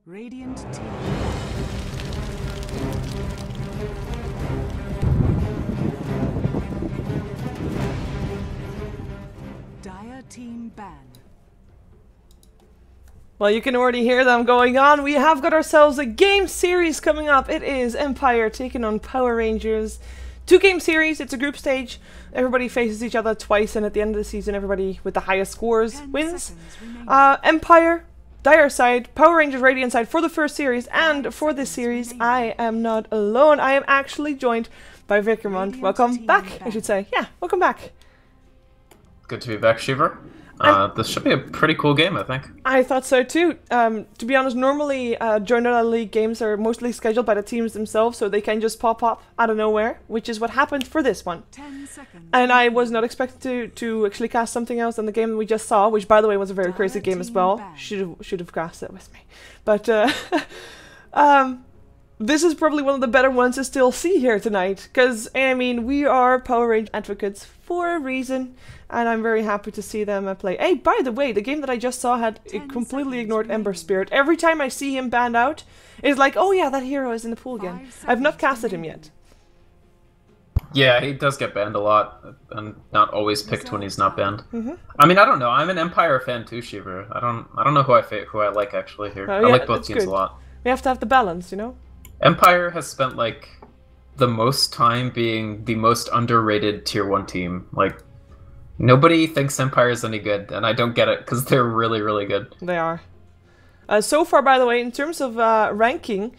Radiant team. Dire team ban. Well, you can already hear them going on. We have got ourselves a game series coming up. It is Empire taking on Power Rangers. 2-game series. It's a group stage. Everybody faces each other twice, and at the end of the season, everybody with the highest scores wins. Empire, Dire side, Power Rangers Radiant side for the first series, and for this series, I am not alone. I am actually joined by Vikrant. Welcome back, I should say. Yeah, welcome back. Good to be back, Shiver. This should be a pretty cool game, I think. I thought so too. To be honest, normally joinDota League games are mostly scheduled by the teams themselves, so they can just pop up out of nowhere, which is what happened for this one. 10 seconds. And I was not expected to actually cast something else than the game we just saw, which by the way was a very crazy game as well. Should have cast it with me. But this is probably one of the better ones to still see here tonight, because I mean we are Power Rangers advocates for a reason. And I'm very happy to see them play. Hey, by the way, the game that I just saw had completely ignored Ember Spirit. Every time I see him banned out, it's like, oh yeah, that hero is in the pool again. I've not casted him yet. Yeah, he does get banned a lot, and not always picked when he's not banned. I mean, I don't know. I'm an Empire fan too, Shiver. I don't know who I like actually here. I like both teams a lot. We have to have the balance, you know. Empire has spent like the most time being the most underrated tier 1 team. Like, nobody thinks Empire is any good, and I don't get it, because they're really, really good. They are. So far, by the way, in terms of ranking,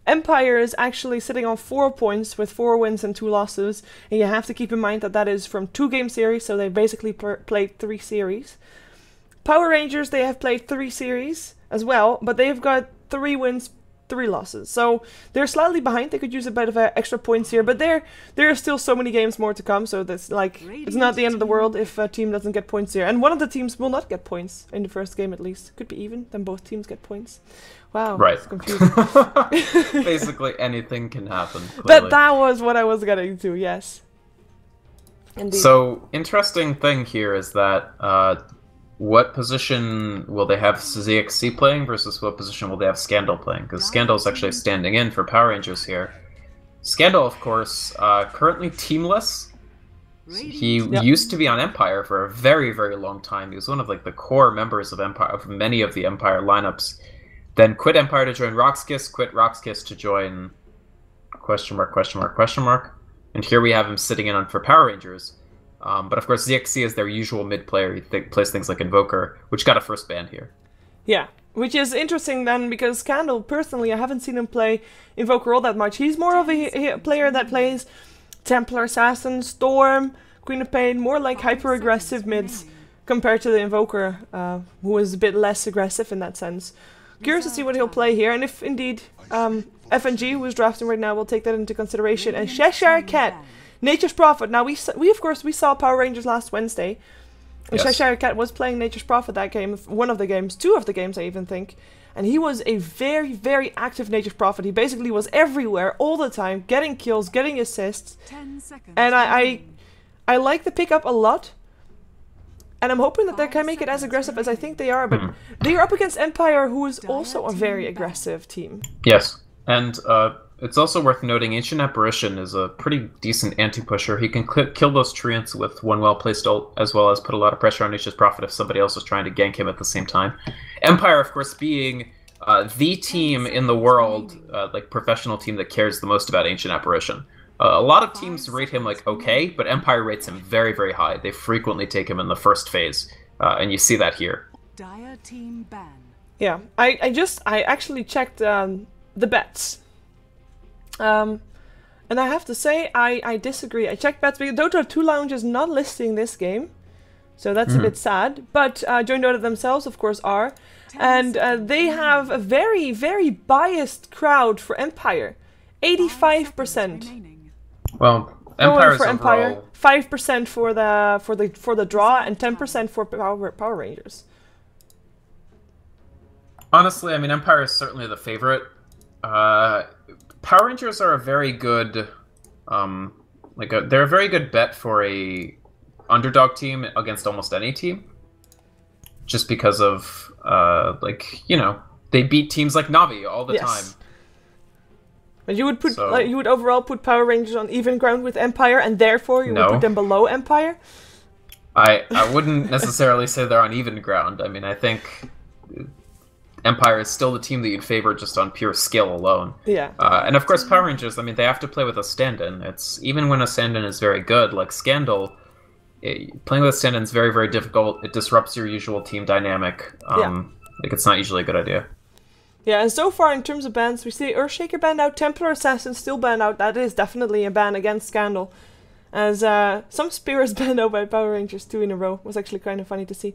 Empire is actually sitting on 4 points with 4 wins and 2 losses. And you have to keep in mind that that is from 2-game series, so they basically played 3 series. Power Rangers, they have played 3 series as well, but they've got 3 wins, 3 losses. So they're slightly behind. They could use a bit of extra points here, but there are still so many games more to come, so that's like, it's not the end of the world if a team doesn't get points here. And one of the teams will not get points in the first game at least. Could be even, then both teams get points. Wow, right. That's confusing. Basically anything can happen, clearly. But that was what I was getting to, yes. Indeed. So, interesting thing here is that what position will they have ZXC playing versus what position will they have Scandal playing? Because Scandal is actually standing in for Power Rangers here. Scandal, of course, currently teamless. He used to be on Empire for a very, very long time. He was one of like the core members of Empire, of many of the Empire lineups. Then quit Empire to join Roxkiss, quit Roxkiss to join ... And here we have him sitting in on for Power Rangers. But of course, ZXC is their usual mid player. He plays things like Invoker, which got a first ban here. Yeah, which is interesting then, because Scandal, personally, I haven't seen him play Invoker all that much. He's more of a player that plays Templar, Assassin, Storm, Queen of Pain, more like hyper-aggressive mids compared to the Invoker, who is a bit less aggressive in that sense. Curious to see what he'll play here, and if indeed FNG, who is drafting right now, will take that into consideration. And Cheshire Cat, Nature's Prophet. Now, we of course saw Power Rangers last Wednesday. And yes. Cheshire Cat was playing Nature's Prophet that game, one of the games, 2 of the games I even think. And he was a very, very active Nature's Prophet. He basically was everywhere, all the time, getting kills, getting assists. 10 seconds. And I like the pickup a lot. And I'm hoping that they can make it as aggressive as I think they are. But they are up against Empire, who is also a very aggressive team. Yes, and it's also worth noting Ancient Apparition is a pretty decent anti-pusher. He can kill those treants with one well-placed ult, as well as put a lot of pressure on Nature's Prophet if somebody else is trying to gank him at the same time. Empire, of course, being the team in the world, like professional team that cares the most about Ancient Apparition. A lot of teams rate him like okay, but Empire rates him very, very high. They frequently take him in the first phase, and you see that here. Dire team ban. Yeah, I actually checked the bets. And I have to say, I disagree. I checked bets because Dota 2 Lounge is not listing this game, so that's a bit sad. But joinDota themselves, of course, are. And they have a very, very biased crowd for Empire. 85%. Well, Empire for Empire, 5% for the draw, and 10% for Power Rangers. Honestly, I mean, Empire is certainly the favorite. Power Rangers are a very good, they're a very good bet for a underdog team against almost any team. Just because of, They beat teams like Navi all the Yes. time. But you would put So- like, you would overall put Power Rangers on even ground with Empire, and therefore you would No. put them below Empire. I wouldn't necessarily say they're on even ground. I mean, I think Empire is still the team that you'd favor just on pure skill alone. Yeah. And of course, Power Rangers, I mean, they have to play with a stand-in. It's even when a stand-in is very good, like Scandal, playing with a stand-in is very, very difficult. It disrupts your usual team dynamic. Like, it's not usually a good idea. Yeah, and so far in terms of bans, we see Earthshaker banned out, Templar Assassin still banned out. That is definitely a ban against Scandal. As some Spears banned out by Power Rangers 2 in a row. Was actually kind of funny to see.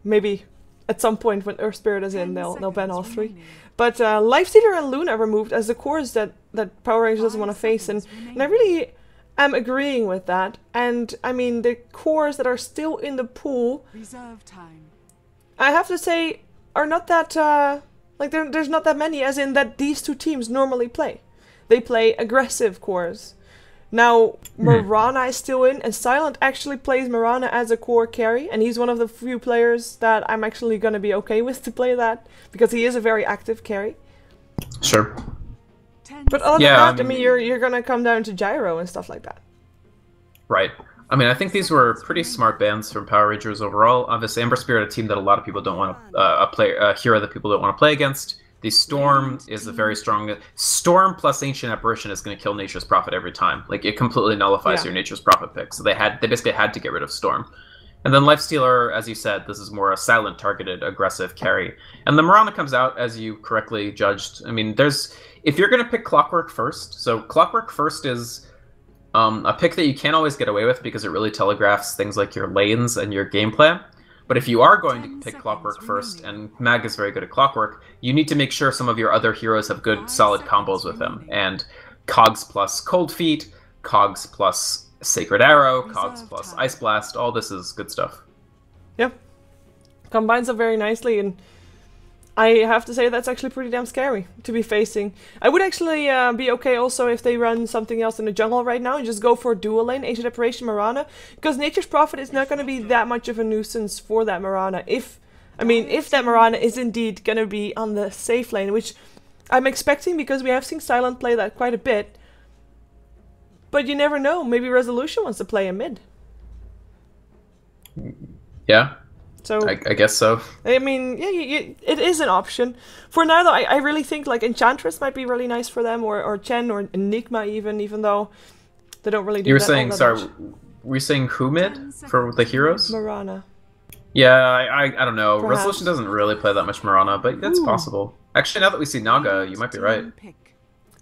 Maybe at some point when Earth Spirit is in, they'll ban all 3. But Lifestealer and Luna are removed as the cores that Power Rangers doesn't want to face. And I really am agreeing with that. And I mean, the cores that are still in the pool, Reserve time. I have to say, are not that... like, there's not that many, as in that these two teams normally play. They play aggressive cores. Now, Marana is still in, and Silent actually plays Marana as a core carry, and he's one of the few players that I'm actually going to be okay with to play that, because he is a very active carry. Sure. 10 But other Yeah, than that, I mean, you're going to come down to Gyro and stuff like that. Right. I mean, I think these were pretty smart bans from Power Rangers overall. Obviously, Ember Spirit, a team that a lot of people don't want to a hero that people don't want to play against. The Storm is a very strong... Storm plus Ancient Apparition is going to kill Nature's Prophet every time. Like, it completely nullifies your Nature's Prophet pick. So they basically had to get rid of Storm. And then Lifestealer, as you said, this is more a silent, targeted, aggressive carry. And the Marana comes out, as you correctly judged. I mean, if you're going to pick Clockwork first, so Clockwork first is a pick that you can't always get away with because it really telegraphs things like your lanes and your game plan. But if you are going to pick Clockwork first, and Mag is very good at Clockwork, you need to make sure some of your other heroes have good, solid combos with him. And Cogs plus Cold Feet, Cogs plus Sacred Arrow, Cogs plus Ice Blast, all this is good stuff. Yep. Combines up very nicely, and I have to say that's actually pretty damn scary to be facing. I would actually be okay also if they run something else in the jungle right now and just go for a dual lane, Ancient Apparition Marana, because Nature's Prophet is not going to be that much of a nuisance for that Marana. If that Marana is indeed going to be on the safe lane, which I'm expecting because we have seen Silent play that quite a bit. But you never know, maybe Resolution wants to play a mid. Yeah. So I guess so. I mean, yeah, it is an option. For now, though, I really think like Enchantress might be really nice for them, or Chen, or Enigma even though they don't really do You were that saying, all that sorry, much. were you saying who mid for the heroes? Marana. Yeah, I don't know. Perhaps. Resolution doesn't really play that much Marana, but that's possible. Actually, now that we see Naga, you might be right. Pick.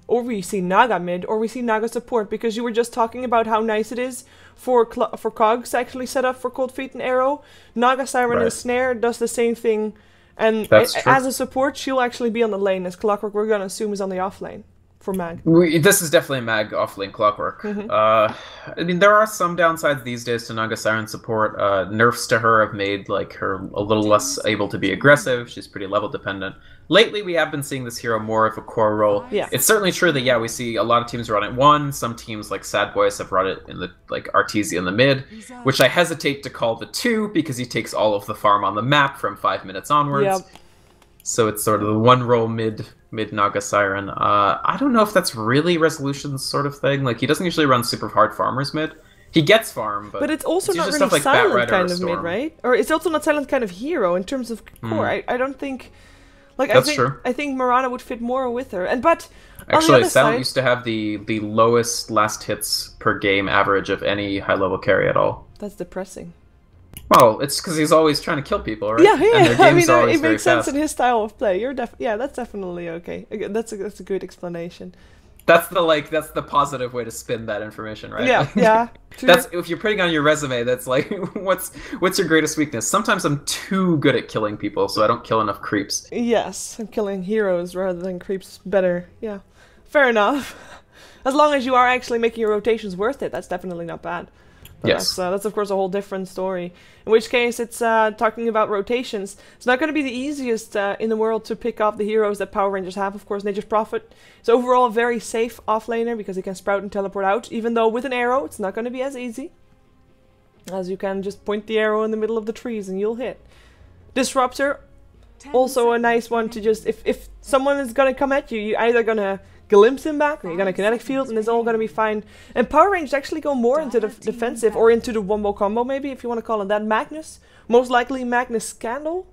Or we see Naga mid, or we see Naga support, because you were just talking about how nice it is for Cogs to actually set up for Cold Feet and Arrow. Naga Siren and Right. Snare does the same thing, and That's true. as a support, she'll actually be on the lane, as Clockwork we're gonna assume is on the off lane for Mag. This is definitely Mag offlane Clockwork. I mean, there are some downsides these days to Naga Siren support. Nerfs to her have made like her a little less able to be aggressive. She's pretty level dependent. Lately, we have been seeing this hero more of a core role. Yeah. It's certainly true that, yeah, we see a lot of teams run it 1. Some teams, like Sad Boys, have run it in the, like, Arteezy in the mid, which I hesitate to call the 2, because he takes all of the farm on the map from 5 minutes onwards. Yep. So it's sort of the one role mid Naga Siren. I don't know if that's really Resolution's sort of thing. Like, he doesn't usually run super hard farmers mid. He gets farm, but it's also not usually really stuff like silent Batrider or kind of mid, Storm. right? Or it's also not silent kind of hero in terms of core. I don't think... Like, That's true. I think Marana would fit more with her. But on the Actually, other Silent side, used to have the lowest last hits per game average of any high-level carry at all. that's depressing. Well, it's because he's always trying to kill people, right? Yeah, And their yeah. I games mean, are always it very makes sense fast. in his style of play. Yeah, that's definitely okay. That's a good explanation. That's the positive way to spin that information, right? Yeah, yeah. True. That's if you're putting on your resume. That's like, what's your greatest weakness? Sometimes I'm too good at killing people, so I don't kill enough creeps. Yes, I'm killing heroes rather than creeps better. Yeah, fair enough. As long as you are actually making your rotations worth it, that's definitely not bad. But Yes. that's of course a whole different story. In which case, it's talking about rotations. It's not going to be the easiest in the world to pick up the heroes that Power Rangers have. Of course, Nature's Prophet is overall a very safe offlaner because he can sprout and teleport out. Even though with an arrow, it's not going to be as easy, as you can just point the arrow in the middle of the trees and you'll hit. Disruptor also a nice one to just, if someone is gonna come at you, you're either gonna glimpse him back, or you're gonna kinetic field, and it's all gonna be fine. And power range actually go more into the defensive, or into the wombo combo maybe, if you want to call it that. Magnus, most likely Magnus Scandal.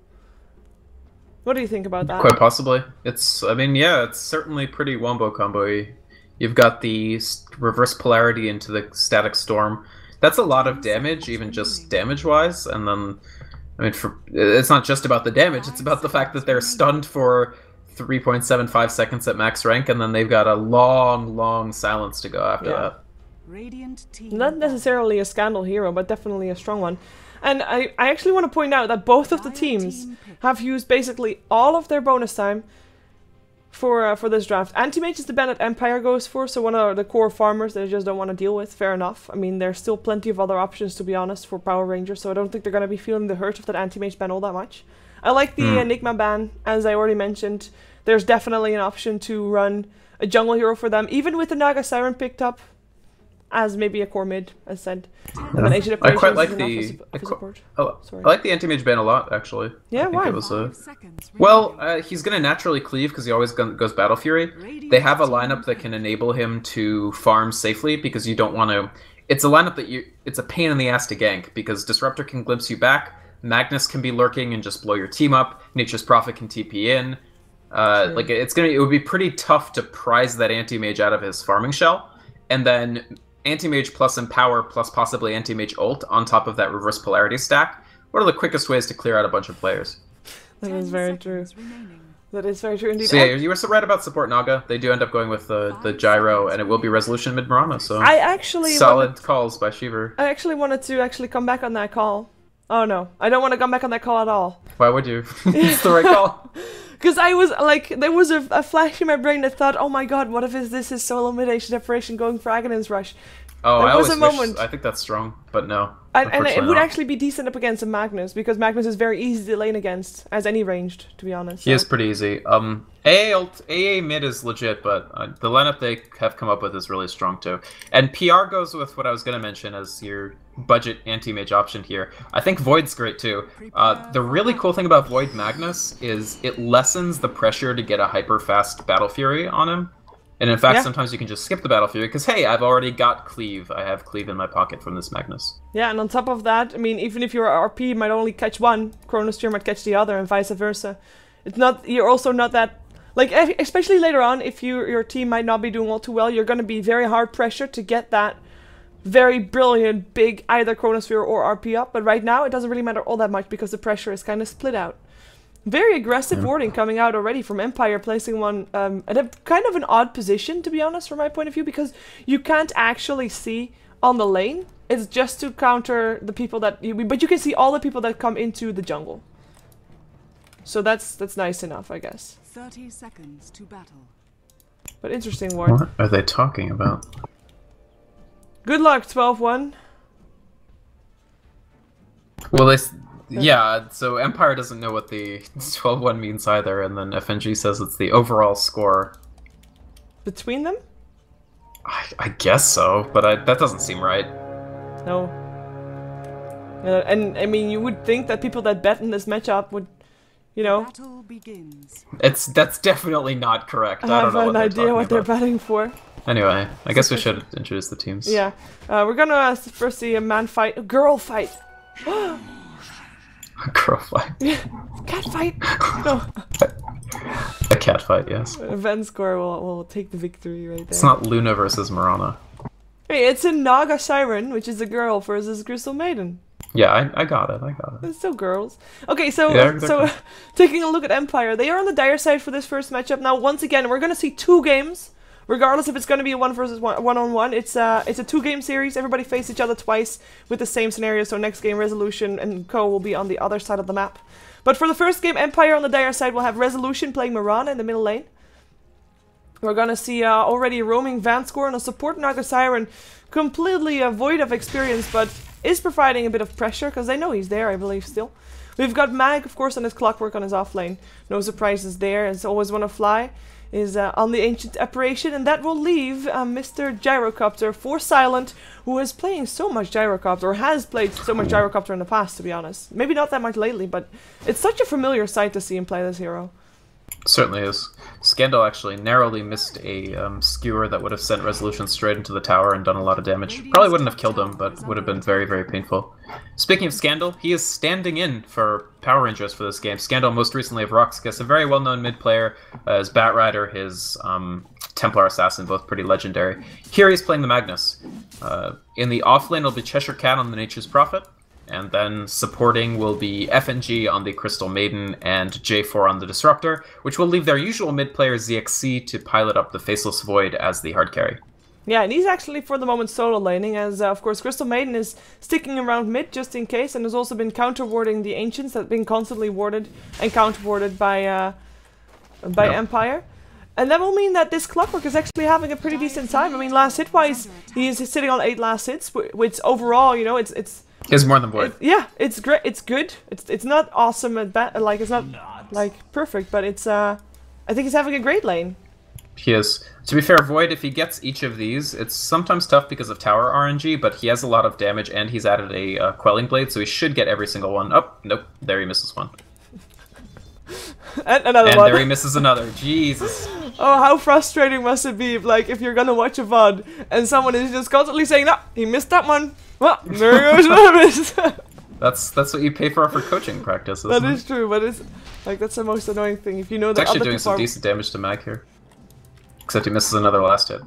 What do you think about that? Quite possibly. It's, I mean, yeah, it's certainly pretty wombo combo-y. You've got the reverse polarity into the static storm. That's a lot of damage, even just damage-wise, and then, I mean, it's not just about the damage, it's about the fact that they're stunned for 3.75 seconds at max rank, and then they've got a long, long silence to go after that. Not necessarily a Scandal hero, but definitely a strong one. And I actually want to point out that both of the teams have used basically all of their bonus time for this draft. Anti-Mage is the ban that Empire goes for, so one of the core farmers they just don't want to deal with. Fair enough. I mean, there's still plenty of other options, to be honest, for Power Rangers, so I don't think they're going to be feeling the hurt of that Anti-Mage ban all that much. I like the Enigma ban, as I already mentioned. There's definitely an option to run a jungle hero for them, even with the Naga Siren picked up as maybe a core mid, as said. And then I quite like I like the anti-mage ban a lot, actually. Yeah, why? It was well, he's gonna naturally cleave because he always goes Battle Fury. They have a lineup that can enable him to farm safely because you don't want to. It's a lineup that it's a pain in the ass to gank because Disruptor can glimpse you back, Magnus can be lurking and just blow your team up, Nature's Prophet can TP in. Like it would be pretty tough to prize that anti-mage out of his farming shell, and then Anti-Mage plus Empower plus possibly Anti-Mage ult on top of that reverse polarity stack. What are the quickest ways to clear out a bunch of players? That is very true. That is very true indeed. So yeah, you were so right about support Naga. They do end up going with the gyro, and it will be resolution mid Mirana. So I actually solid calls by Shiver. I actually wanted to come back on that call. Oh no, I don't want to come back on that call at all. Why would you? It's the right call. Because I was like, there was a flash in my brain that thought, oh my god, what if this is solo mid-Asian separation going for Aghanim's Rush? Oh, I always wish, I think that's strong, but no. And it would actually be decent up against a Magnus, because Magnus is very easy to lane against, as any ranged, to be honest. He is pretty easy. AA mid is legit, but the lineup they have come up with is really strong too. And PR goes with what I was going to mention as your budget anti-mage option here. I think Void's great too. The really cool thing about Void Magnus is it lessens the pressure to get a hyper-fast Battle Fury on him. And in fact, sometimes you can just skip the Battle Fury, because hey, I've already got Cleave. I have Cleave in my pocket from this Magnus. Yeah, and on top of that, I mean, even if your RP might only catch one, Chronosphere might catch the other, and vice versa. It's not, you're also not that, like, especially later on, if your team might not be doing all too well, you're going to be very hard pressured to get that very brilliant, big, either Chronosphere or RP up. But right now, it doesn't really matter all that much, because the pressure is kind of split out. Very aggressive wording coming out already from Empire, placing one at a kind of an odd position, to be honest, from my point of view, because you can't actually see on the lane. It's just to counter the people that but you can see all the people that come into the jungle. So that's nice enough, I guess. 30 seconds to battle. But interesting word. What are they talking about? Good luck, 12-1. Well, yeah, so Empire doesn't know what the 12-1 means either, and then FNG says it's the overall score. Between them? I guess so, but that doesn't seem right. No. And, I mean, you would think that people that bet in this matchup would, you know... Battle begins. That's definitely not correct. I don't know have an idea what they're betting for. Anyway, I guess we should introduce the teams. Yeah. We're gonna first see a man fight, a girl fight. A girl fight. Cat fight. No. A cat fight, yes. Venscore will take the victory right there. It's not Luna versus Mirana. Hey, it's a Naga Siren, which is a girl, versus Crystal Maiden. Yeah, I got it. It's still girls. Okay, so taking a look at Empire, they are on the dire side for this first matchup. Now, once again, we're gonna see two games. Regardless if it's going to be a one-on-one, it's a 2-game series. Everybody face each other twice with the same scenario. So next game, Resolution and Co will be on the other side of the map. But for the first game, Empire on the dire side will have Resolution playing Mirana in the middle lane. We're going to see already a roaming Vanscore and a support Naga Siren, completely void of experience, but is providing a bit of pressure because they know he's there, I believe, still. We've got Mag, of course, on his Clockwork on his off lane. No surprises there, as always want to fly. is on the Ancient Apparition, and that will leave Mr. Gyrocopter for Silent, who is playing so much Gyrocopter, or has played so much Gyrocopter in the past, to be honest. Maybe not that much lately, but it's such a familiar sight to see him play this hero. Certainly is. Scandal actually narrowly missed a skewer that would have sent Resolution straight into the tower and done a lot of damage. Probably wouldn't have killed him, but would have been very, very painful. Speaking of Scandal, he is standing in for Power Rangers for this game. Scandal, most recently of Roxas, a very well-known mid-player. His Bat Rider, his Templar Assassin, both pretty legendary. Here he's playing the Magnus. In the offlane, it'll be Cheshire Cat on the Nature's Prophet. And then supporting will be FNG on the Crystal Maiden and J4 on the Disruptor, which will leave their usual mid-player ZXC to pilot up the Faceless Void as the hard carry. Yeah, and he's actually for the moment solo laning, as of course Crystal Maiden is sticking around mid just in case, and has also been counter-warding the Ancients that have been constantly warded and counter-warded by Empire. And that will mean that this Clockwork is actually having a pretty decent time. I mean, last hit-wise, he is sitting on 8 last hits, which overall, you know, it's Is more than Void. Yeah, it's great. It's good. It's not awesome at it's not like perfect, but it's I think he's having a great lane. He is. To be fair, Void, if he gets each of these, it's sometimes tough because of tower RNG, but he has a lot of damage and he's added a Quelling Blade, so he should get every single one. Oh, nope, there he misses one. And another and one. there he misses another. Jesus. Oh, how frustrating must it be, like, if you're gonna watch a VOD and someone is just constantly saying, no, he missed that one. Well, there goes another miss. That's what you pay for coaching practice, isn't That it? is true, but it's like that's the most annoying thing. If you know It's that actually other doing people some decent damage to Mag here. Except he misses another last hit.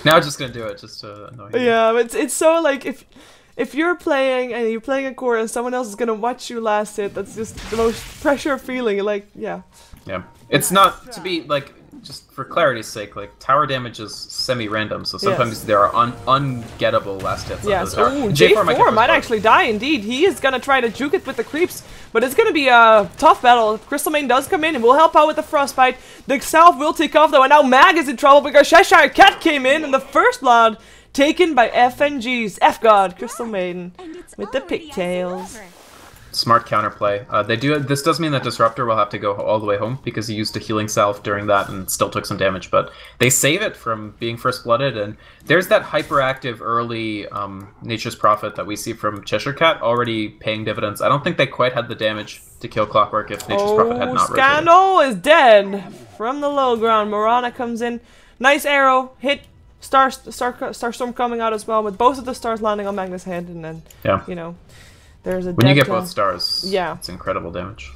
Now I'm just gonna do it, just to annoy him. Yeah, but it's so like if you're playing and you're playing a core and someone else is gonna watch you last hit, that's just the most pressure feeling. Like, yeah. Yeah. It's not to be like, just for clarity's sake, like tower damage is semi-random, so sometimes there are ungettable last hits. Yes. On the tower. J4 might actually die indeed. He is gonna try to juke it with the creeps, but it's gonna be a tough battle. Crystal Maiden does come in and will help out with the Frostbite. The South will take off though, and now Mag is in trouble because Cheshire Cat came in, and the first blood taken by FNG's F-God, Crystal Maiden, with the pigtails. Smart counterplay. This does mean that Disruptor will have to go all the way home because he used a healing salve during that and still took some damage, but they save it from being first blooded, and there's that hyperactive early Nature's Prophet that we see from Cheshire Cat already paying dividends. I don't think they quite had the damage to kill Clockwork if Nature's Prophet had not rotated. Scandal is dead from the low ground. Morana comes in. Nice arrow. Hit. Starstorm coming out as well, with both of the stars landing on Magnus' head, and then, you know, there's a when you get both stars, yeah, it's incredible damage.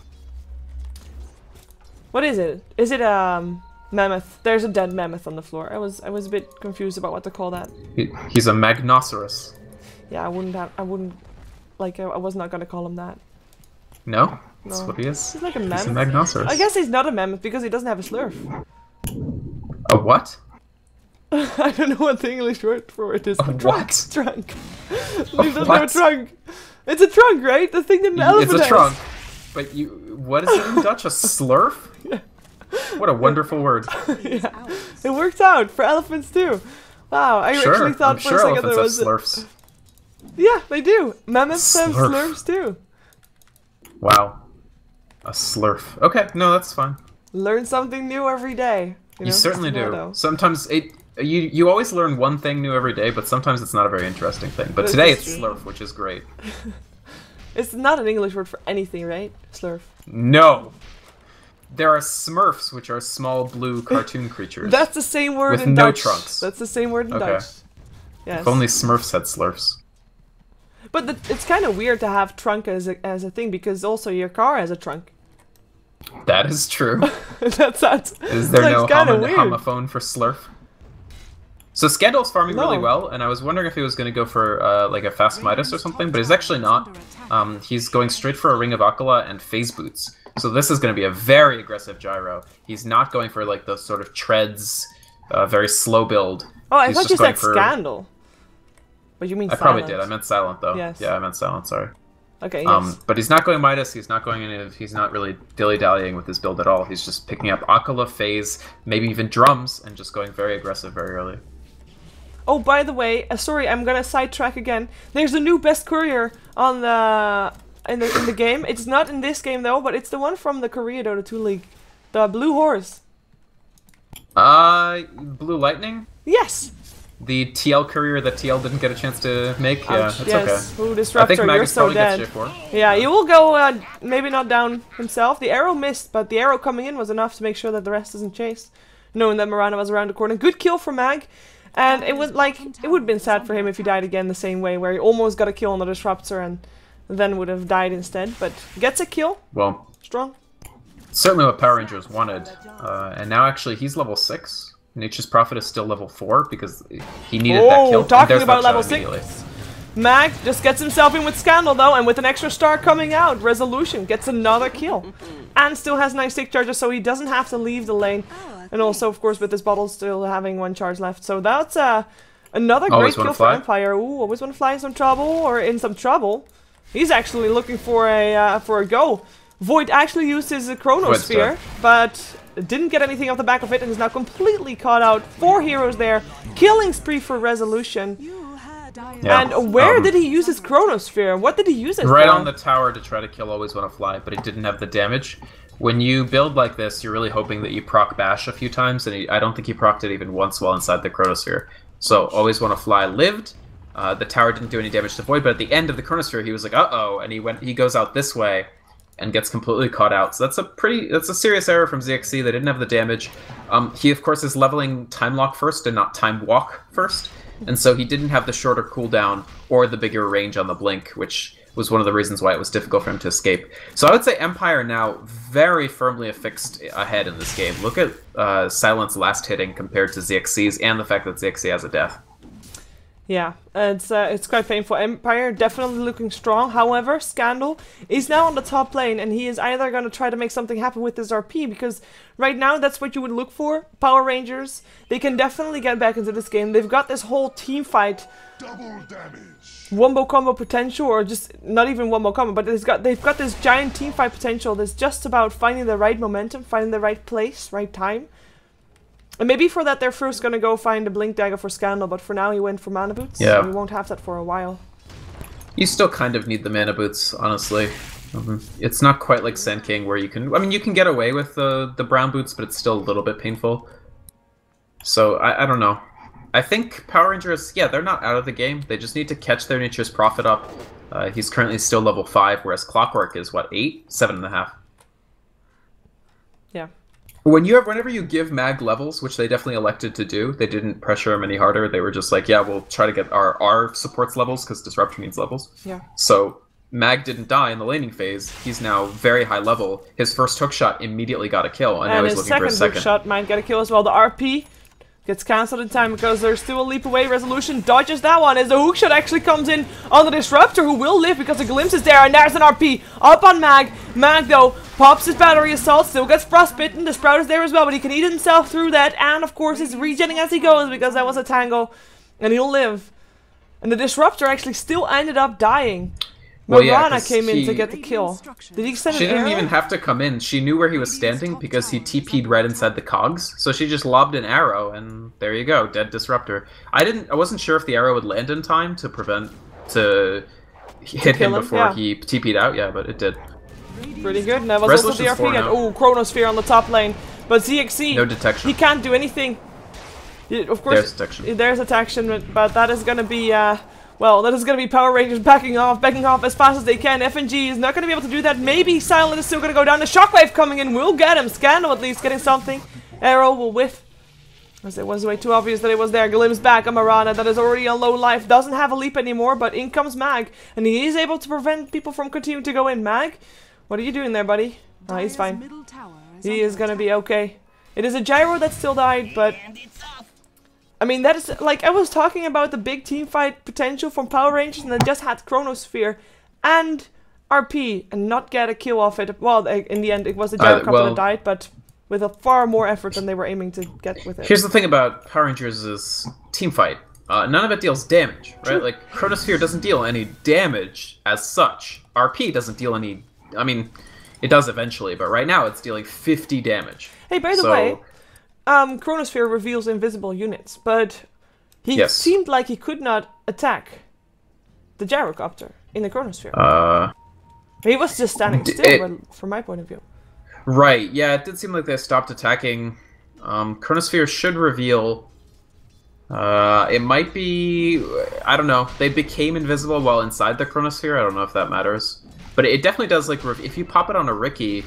What is it? Is it mammoth? There's a dead mammoth on the floor. I was a bit confused about what to call that. He's a Magnosaurus. Yeah, I was not gonna call him that. No? That's what he is. He's like a mammoth. He's a Magnosaurus. I guess he's not a mammoth because he doesn't have a slurf. A what? I don't know what the English word for it is. A what? Trunk. He doesn't have a trunk. It's a trunk, right? The thing that an elephant It's a has. trunk. But what is it in Dutch? A slurf? Yeah. What a wonderful word. Yeah. It works out for elephants too. Wow, I actually thought for a second there was slurfs. Yeah, they do. Mammoths have slurfs too. Wow. A slurf. Okay, no, that's fine. Learn something new every day. You certainly do. Sometimes you always learn one thing new every day, but sometimes it's not a very interesting thing. But today it's slurf, which is great. It's not an English word for anything, right? Slurf. No. There are Smurfs, which are small blue cartoon creatures. That's the same word with in no Dutch. trunks. That's the same word in Dutch. Yes. If only Smurfs had slurfs. But it's kind of weird to have trunk as a thing, because also your car has a trunk. That is true. That's Is there no homophone for slurf? So Scandal's farming really well, and I was wondering if he was going to go for like a fast Midas or something, but he's actually not. He's going straight for a Ring of Akala and Phase Boots. So this is going to be a very aggressive gyro. He's not going for like the sort of treads, very slow build. Oh, I thought you said Scandal. But you mean Silent. I probably did. I meant Silent though. Yes. Yeah, I meant Silent. Sorry. Okay. Yes. But he's not going Midas. He's not going any. He's not really dilly-dallying with his build at all. He's just picking up Akala, Phase, maybe even drums, and just going very aggressive very early. Oh, by the way, sorry, I'm gonna sidetrack again. There's a new best courier on the in the game. It's not in this game though, but it's the one from the Korea Dota 2 League, the Blue Horse. Blue Lightning? Yes! The TL courier that TL didn't get a chance to make? Yeah, Ouch, it's yes. okay. Ooh, Disruptor, I think Mag you're is so probably dead. gets J4. Yeah, he will go, maybe not down himself. The arrow missed, but the arrow coming in was enough to make sure that the rest doesn't chase. Knowing that Mirana was around the corner. Good kill for Mag. And it would have been sad for him if he died again the same way, where he almost got a kill on the Disruptor and then would have died instead. But gets a kill. Well, Strong. certainly what Power Rangers wanted. And now actually he's level 6. Nature's Prophet is still level 4 because he needed that kill. Talking about level 6. Mag just gets himself in with Scandal though, and with an extra star coming out, Resolution gets another kill. And still has 9 stick charges, so he doesn't have to leave the lane. And also, of course, with his bottle still having 1 charge left. So that's another great kill for Empire. Ooh, always want to fly in some trouble, or in some trouble. He's actually looking for a go. Void actually used his Chronosphere, but didn't get anything off the back of it, and is now completely caught out. 4 heroes there. Killing spree for Resolution. Yeah. And where did he use his Chronosphere? What did he use it for? Right on the tower to try to kill Always Wanna Fly, but it didn't have the damage. When you build like this, you're really hoping that you proc Bash a few times, and I don't think he procced it even once while inside the Chronosphere. So Always Wanna Fly lived. The tower didn't do any damage to Void, but at the end of the Chronosphere, he was like, uh-oh, and he goes out this way and gets completely caught out. So that's a serious error from ZXC. They didn't have the damage. He of course is leveling Time Lock first and not Time Walk first, and so he didn't have the shorter cooldown or the bigger range on the blink, which was one of the reasons why it was difficult for him to escape. So I would say Empire now very firmly affixed ahead in this game. Look at Silence last hitting compared to ZXC's, and the fact that ZXC has a death. Yeah, it's quite painful. Empire definitely looking strong. However, Scandal is now on the top lane, and he is either going to try to make something happen with his RP, because right now that's what you would look for. Power Rangers, they can definitely get back into this game. They've got this whole team fight, wombo combo potential, or just not even wombo combo, but they've got this giant team fight potential that's just about finding the right momentum, finding the right place, right time. And maybe for that they're first gonna go find a Blink Dagger for Scandal, but for now he went for Mana Boots. Yeah. So we won't have that for a while. You still kind of need the Mana Boots, honestly. It's not quite like Sand King where you can... I mean, you can get away with the brown boots, but it's still a little bit painful. So, I don't know. I think Power Rangers, yeah, they're not out of the game. They just need to catch their Nature's Prophet up. He's currently still level 5, whereas Clockwork is, what, 8? 7.5. Yeah. Whenever you give Mag levels, which they definitely elected to do, they didn't pressure him any harder. They were just like, yeah, we'll try to get our supports levels, because Disruptor needs levels. Yeah. So Mag didn't die in the laning phase. He's now very high level. His first hook shot immediately got a kill, and now he's looking for a his second. hook shot might get a kill as well. The RP gets cancelled in time because there's still a leap away. Resolution dodges that one as the hook shot actually comes in on the Disruptor, who will live because the glimpse is there, and there's an RP up on Mag. Mag though pops his battery assault, still gets frostbitten. The Sprout is there as well, but he can eat himself through that, and of course is regenning as he goes because that was a tango, and he'll live. And the Disruptor actually still ended up dying. Well, yeah, Mirana came in to get the kill. Did he send an arrow? She didn't even have to come in. She knew where he was standing because he TP'd right inside the cogs. So she just lobbed an arrow, and there you go, dead Disruptor. I wasn't sure if the arrow would land in time to hit him before he TP'd out. Yeah, but it did. Pretty good. And that was also the RP. And Chronosphere on the top lane, but ZXC, no detection. He can't do anything. Of course, there's detection. There's detection, but that is going to be well, that is going to be Power Rangers backing off as fast as they can. FNG is not going to be able to do that. Maybe Silent is still going to go down. The Shockwave coming in will get him. Scandal at least getting something. Arrow will whiff, as it was way too obvious that it was there. Glimpse back. Amarana, that is already on low life, doesn't have a leap anymore, but in comes Mag, and he is able to prevent people from continuing to go in. Mag, what are you doing there, buddy? Oh, he's fine. He is going to be okay. It is a Gyro that still died, but... I mean, that is, like, I was talking about the big team fight potential from Power Rangers, and they just had Chronosphere and RP and not get a kill off it. Well, in the end, it was the Gyrocopter that died, but with a far more effort than they were aiming to get with it. Here's the thing about Power Rangers is team fight. None of it deals damage, right? True. Like, Chronosphere doesn't deal any damage as such. RP doesn't deal any... I mean, it does eventually, but right now it's dealing 50 damage. Hey, by the way... Chronosphere reveals invisible units, but he seemed like he could not attack the Gyrocopter in the Chronosphere. He was just standing still, from my point of view. Right, yeah, it did seem like they stopped attacking Chronosphere should reveal. It might be. I don't know. They became invisible while inside the Chronosphere. I don't know if that matters, but it definitely does. Like if you pop it on a Ricky,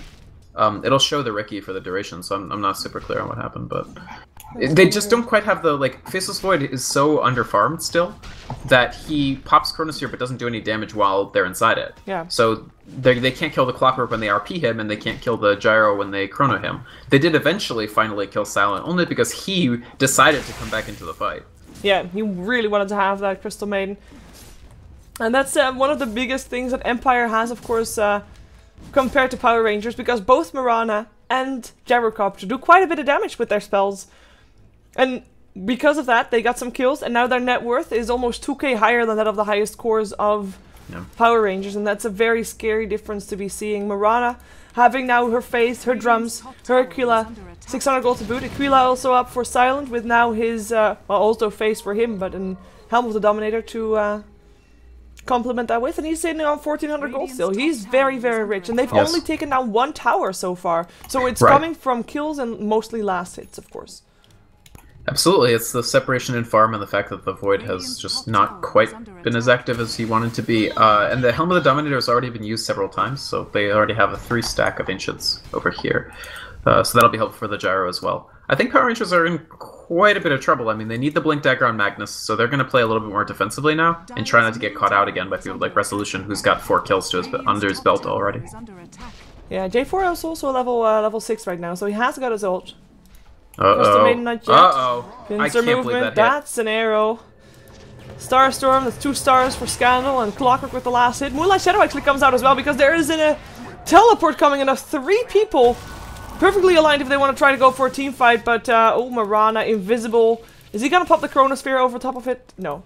it'll show the Ricky for the duration. So I'm not super clear on what happened, but they just don't quite have the Faceless Void is so underfarmed still that he pops Chronosphere but doesn't do any damage while they're inside it. Yeah. So they can't kill the Clockwork when they RP him, and they can't kill the Gyro when they Chrono him. They did eventually finally kill Silent, only because he decided to come back into the fight. Yeah, he really wanted to have that Crystal Maiden. And that's one of the biggest things that Empire has, of course, compared to Power Rangers, because both Mirana and Gyrocopter do quite a bit of damage with their spells. And because of that, they got some kills, and now their net worth is almost 2k higher than that of the highest cores of Power Rangers, and that's a very scary difference to be seeing. Mirana having now her face, her drums, her Aquila, 600 gold to boot. Aquila also up for Silent with now his, well, also face for him, but an Helm of the Dominator to complement that with, and he's sitting on 1400 gold still. He's very, very rich, and they've only taken down one tower so far, so it's coming from kills and mostly last hits, of course. Absolutely, it's the separation in farm and the fact that the Void has just not quite been as active as he wanted to be. And the Helm of the Dominator has already been used several times, so they already have a 3 stack of Ancients over here. So that'll be helpful for the Gyro as well. I think Power Rangers are in quite a bit of trouble. I mean, they need the Blink Dagger on Magnus, so they're going to play a little bit more defensively now, and try not to get caught out again by people like Resolution, who's got 4 kills to under his belt already. Yeah, J4 is also level 6 right now, so he has got his ult. Uh-oh. I Pincer can't movement, believe that that's an arrow. Starstorm, that's 2 stars for Scandal, and Clockwork with the last hit. Moonlight Shadow actually comes out as well, because there is a teleport coming in of 3 people. Perfectly aligned if they want to try to go for a team fight, but oh, Mirana, invisible. Is he gonna pop the Chronosphere over top of it? No.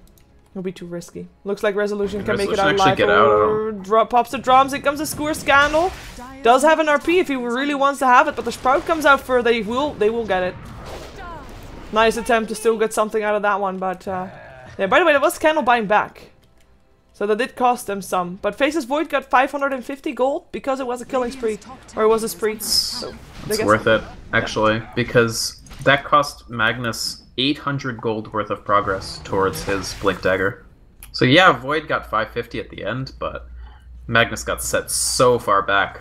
It'll be too risky. Looks like Resolution can make it out alive. Pops the drums, it comes a Skewer Scandal. Does have an RP if he really wants to have it, but the Sprout comes out for they will get it. Nice attempt to still get something out of that one, but yeah, by the way, that was Scandal buying back. So that did cost them some. But Faceless Void got 550 gold because it was a killing spree. Or it was a spree. So it's worth it, actually, because that cost Magnus 800 gold worth of progress towards his Blink Dagger. So yeah, Void got 550 at the end, but Magnus got set so far back.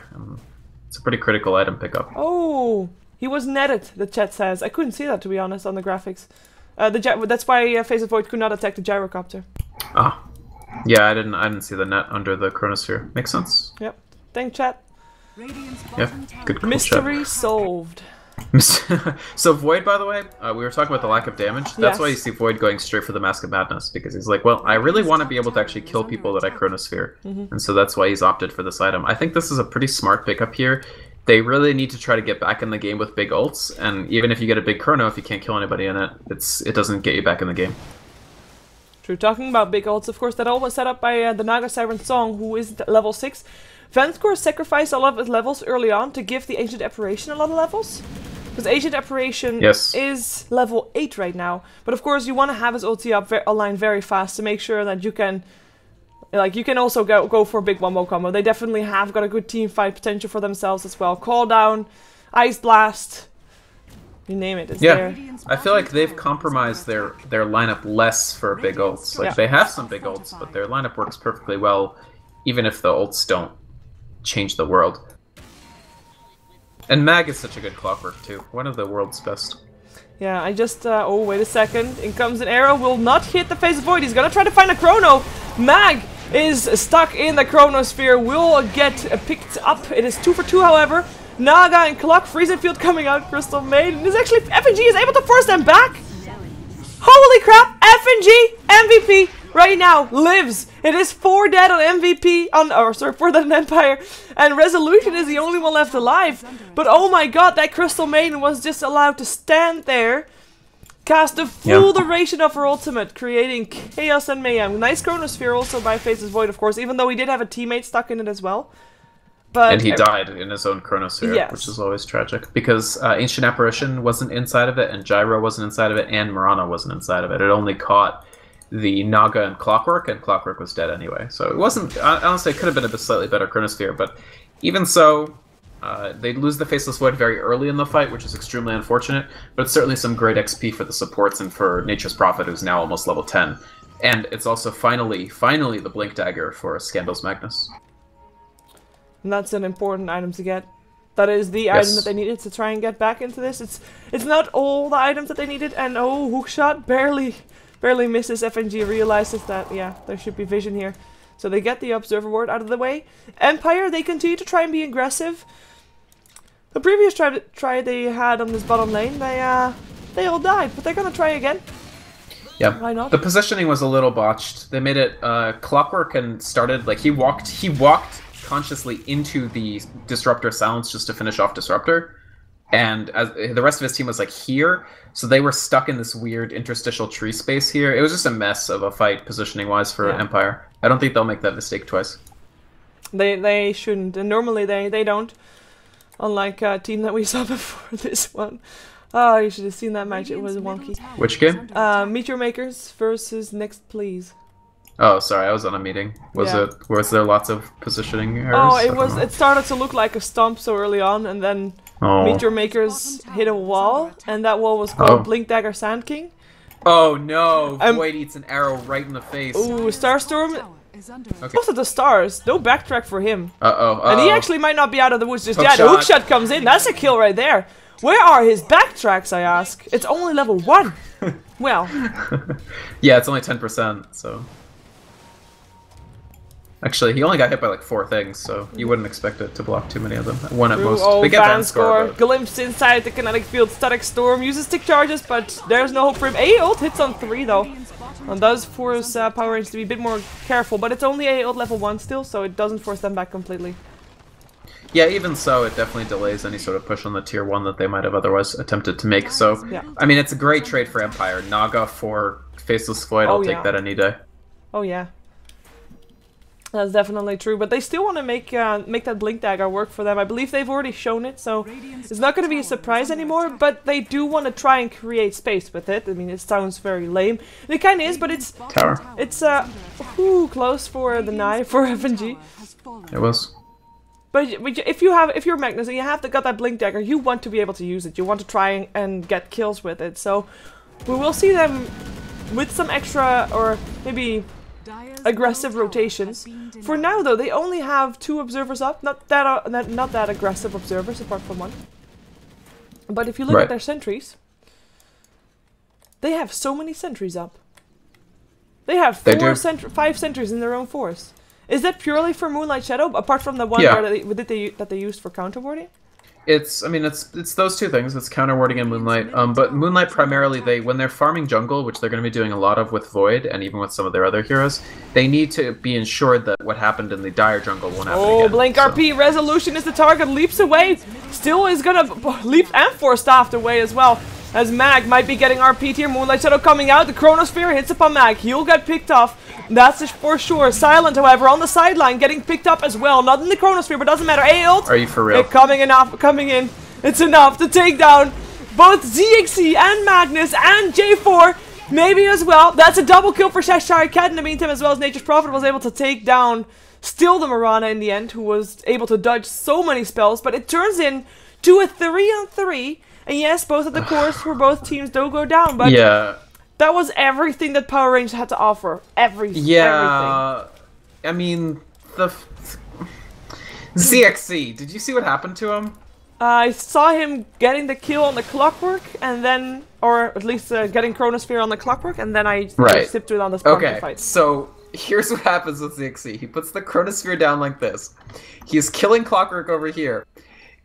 It's a pretty critical item pickup. Oh, he was netted, the chat says. I couldn't see that, to be honest, on the graphics. That's why Faceless Void could not attack the Gyrocopter. Ah. Yeah, I didn't see the net under the Chronosphere. Makes sense. Yep. Thank chat. Yeah, good cool Mystery chat. Solved. So Void, by the way, we were talking about the lack of damage. That's why you see Void going straight for the Mask of Madness, because he's like, well, I really want to be able to actually kill people that I Chronosphere. And so that's why he's opted for this item. I think this is a pretty smart pickup here. They really need to try to get back in the game with big ults, and even if you get a big Chrono, if you can't kill anybody in it, it doesn't get you back in the game. True. Talking about big ults, of course, that all was set up by the Naga Siren Song, who is level 6. Vanskor sacrificed a lot of his levels early on to give the Ancient Apparition a lot of levels. Because Ancient Apparition is level 8 right now. But of course, you want to have his ulti up aligned very fast to make sure that you can... Like, you can also go for a big one-mo combo. They definitely have got a good team fight potential for themselves as well. Call Down, Ice Blast... You name it, it's there. I feel like they've compromised their lineup less for big ults. Like, they have some big ults, but their lineup works perfectly well, even if the ults don't change the world. And Mag is such a good Clockwork, too. One of the world's best. Yeah, I just... oh, wait a second. In comes an arrow. Will not hit the Faceless Void. He's gonna try to find a Chrono. Mag is stuck in the Chronosphere. Will get picked up. It is 2 for 2, however. Naga and Clock, Freezing Field coming out, Crystal Maiden is actually, FNG is able to force them back! Holy crap, FNG, MVP, right now, lives! It is 4 dead on MVP, 4 dead on Empire, and Resolution is the only one left alive. But oh my god, that Crystal Maiden was just allowed to stand there, cast the full duration of her ultimate, creating chaos and mayhem. Nice Chronosphere also by Faceless Void, of course, even though he did have a teammate stuck in it as well. But and he died in his own Chronosphere, which is always tragic. Because Ancient Apparition wasn't inside of it, and Gyro wasn't inside of it, and Mirana wasn't inside of it. It only caught the Naga and Clockwork was dead anyway. So it wasn't... Honestly, it could have been a slightly better Chronosphere, but even so, They lose the Faceless Void very early in the fight, which is extremely unfortunate, but it's certainly some great XP for the supports and for Nature's Prophet, who's now almost level 10. And it's also finally the Blink Dagger for Scandal's Magnus. And that's an important item to get. That is the item that they needed to try and get back into this. It's not all the items that they needed, and oh, Hookshot barely misses. FNG realizes that, yeah, there should be vision here. So they get the Observer Ward out of the way. Empire, they continue to try and be aggressive. The previous try they had on this bottom lane, they all died, but they're gonna try again. Yeah, why not? The positioning was a little botched. They made it clockwork and started, like, he walked consciously into the Disruptor Silence just to finish off Disruptor. And as the rest of his team was like here, so they were stuck in this weird interstitial tree space here. It was just a mess of a fight positioning-wise for Empire. I don't think they'll make that mistake twice. They shouldn't, and normally they don't. Unlike a team that we saw before this one. Oh, you should have seen that match. It was wonky. Which game? Meteor Makers versus Next Please. Oh, sorry, I was on a meeting. Was there lots of positioning errors? Oh, it started to look like a stomp so early on, and then Meteor Makers hit a wall, and that wall was called Blink Dagger Sand King. Oh no! Void eats an arrow right in the face. Ooh, Starstorm. Most of the stars. No backtrack for him. And he actually might not be out of the woods just yet. Hookshot comes in. That's a kill right there. Where are his backtracks, I ask? It's only level 1. Well. Yeah, it's only 10%, so. Actually, he only got hit by like 4 things, so you wouldn't expect it to block too many of them. 1 at most. Oh, Big advance score. Glimpse inside the kinetic field. Static Storm uses stick charges, but there's no hope for him. A ult hits on 3 though. And does force Power Rangers to be a bit more careful, but it's only a ult level 1 still, so it doesn't force them back completely. Yeah, even so, it definitely delays any sort of push on the tier 1 that they might have otherwise attempted to make. So, I mean, it's a great trade for Empire. Naga for Faceless Void, I'll take that any day. Oh yeah. That's definitely true, but they still want to make that Blink Dagger work for them. I believe they've already shown it, so it's not going to be a surprise anymore, but they do want to try and create space with it. I mean, it sounds very lame. And it kind of is, but it's... Tower. It's, close for the knife for FNG. It was. But if you're Magnus and you have got that Blink Dagger, you want to be able to use it. You want to try and get kills with it. So we will see them with some extra, or maybe aggressive rotations. For now though, they only have 2 observers up, not that aggressive observers apart from 1. But if you look at their sentries, they have so many sentries up. They have 5 sentries in their own force. Is that purely for Moonlight Shadow, apart from the one that they used for counterwarding? It's those 2 things. It's counterwarding and Moonlight. But Moonlight primarily, when they're farming jungle, which they're going to be doing a lot of with Void, and even with some of their other heroes, they need to be ensured that what happened in the dire jungle won't happen again. Blink RP, Resolution is the target, leaps away, still is gonna leap and force Staffed away as well, as Mag might be getting RP'd here. Moonlight Shadow coming out, the Chronosphere hits upon Mag, he'll get picked off. That's for sure. Silent, however, on the sideline, getting picked up as well. Not in the Chronosphere, but doesn't matter. A-ult. Are you for real? Coming in. It's enough to take down both ZXC and Magnus and J4, maybe as well. That's a double kill for Cheshire Cat in the meantime, as well as Nature's Prophet was able to take down still the Mirana in the end, who was able to dodge so many spells. But it turns into a 3-on-3. And yes, both of the cores for both teams do go down, but that was everything that Power Rangers had to offer. Everything. I mean, the ZXC, did you see what happened to him? I saw him getting the kill on the Clockwork, and then, or at least getting Chronosphere on the Clockwork, and then I sipped it on the Spartan fight. So here's what happens with ZXC. He puts the Chronosphere down like this. He's killing Clockwork over here.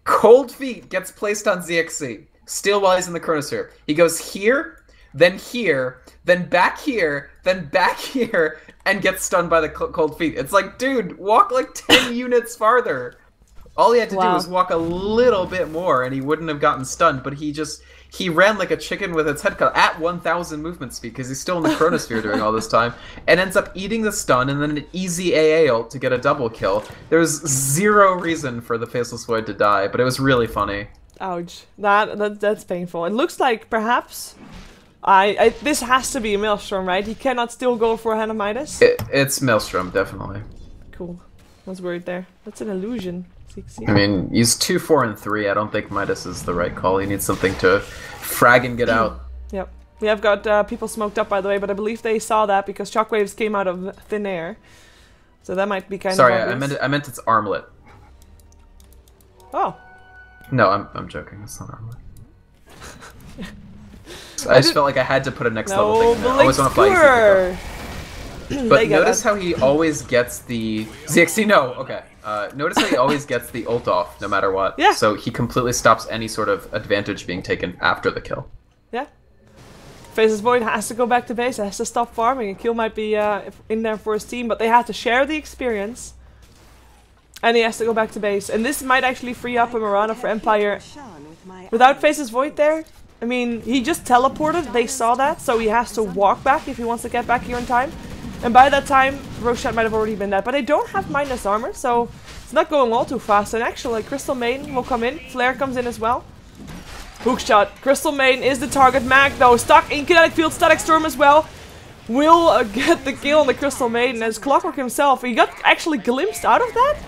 Cold Feet gets placed on ZXC, still while he's in the Chronosphere. He goes here, then back here, then back here, and gets stunned by the Cold Feet. It's like, dude, walk like 10 units farther. All he had to do was walk a little bit more, and he wouldn't have gotten stunned, but he ran like a chicken with its head cut at 1,000 movement speed, because he's still in the Chronosphere during all this time, and ends up eating the stun, and then an easy AA ult to get a double kill. There's 0 reason for the Faceless Void to die, but it was really funny. Ouch. That's painful. It looks like perhaps... this has to be a Maelstrom, right? He cannot still go for Hanamitis? It's Maelstrom, definitely. Cool. I was worried there. That's an illusion. I mean, he's 2, 4, and 3. I don't think Midas is the right call. He needs something to frag and get out. Yep. We have got people smoked up, by the way, but I believe they saw that because shockwaves came out of thin air. So that might be kind of obvious. Sorry, I meant it's armlet. Oh. No, I'm joking. It's not armlet. I just felt like I had to put a next level thing in there. I always want to fly easy. But notice how he always gets the ZXC. No, okay. Notice how he always gets the ult off no matter what. Yeah. So he completely stops any sort of advantage being taken after the kill. Yeah. Faces Void has to go back to base. Has to stop farming. A kill might be in there for his team, but they have to share the experience. And he has to go back to base. And this might actually free up a Mirana for Empire. Without Faces Void there, I mean, he just teleported. They saw that, so he has to walk back if he wants to get back here in time. And by that time, Roshan might have already been dead. But they don't have minus armor, so it's not going all too fast. And actually, Crystal Maiden will come in. Flare comes in as well. Hookshot. Crystal Maiden is the target. Mag, though, stuck in Kinetic Field. Static Storm as well. Will get the kill on the Crystal Maiden as Clockwork himself. He got actually glimpsed out of that?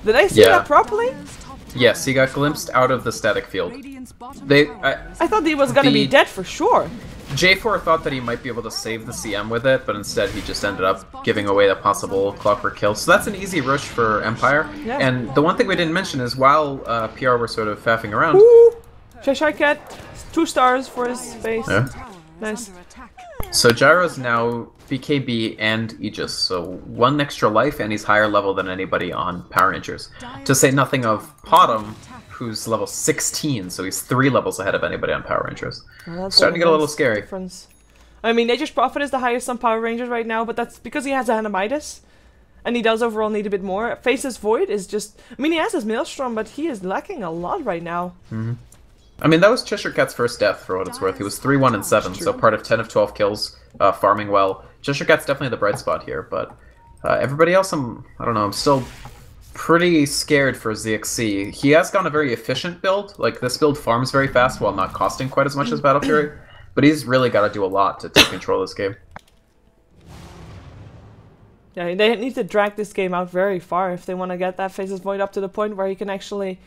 Did I see that properly? Yes, he got glimpsed out of the static field. I thought he was gonna be dead for sure. J4 thought that he might be able to save the CM with it, but instead he just ended up giving away the possible Clockwork kill. So that's an easy rush for Empire. Yeah. And the one thing we didn't mention is while PR were sort of faffing around... Ooh! Cheshire Cat, 2 stars for his face. Yeah. Nice. So Gyro's now BKB and Aegis, so 1 extra life, and he's higher level than anybody on Power Rangers. To say nothing of Potom, who's level 16, so he's 3 levels ahead of anybody on Power Rangers. Well, starting to get a little scary. Difference. I mean, Nature's Prophet is the highest on Power Rangers right now, but that's because he has a Hanamitis. And he does overall need a bit more. Faces Void is just... I mean, he has his Maelstrom, but he is lacking a lot right now. Mm-hmm. I mean, that was Cheshire Cat's first death, for what it's worth. He was 3, 1, and 7, so part of 10 of 12 kills, farming well. Cheshire Cat's definitely the bright spot here, but everybody else, I don't know, I'm still pretty scared for ZXC. He has gone a very efficient build. Like, this build farms very fast while not costing quite as much as Battle Fury, but he's really got to do a lot to take control of this game. Yeah, they need to drag this game out very far if they want to get that Faces Void up to the point where he can actually...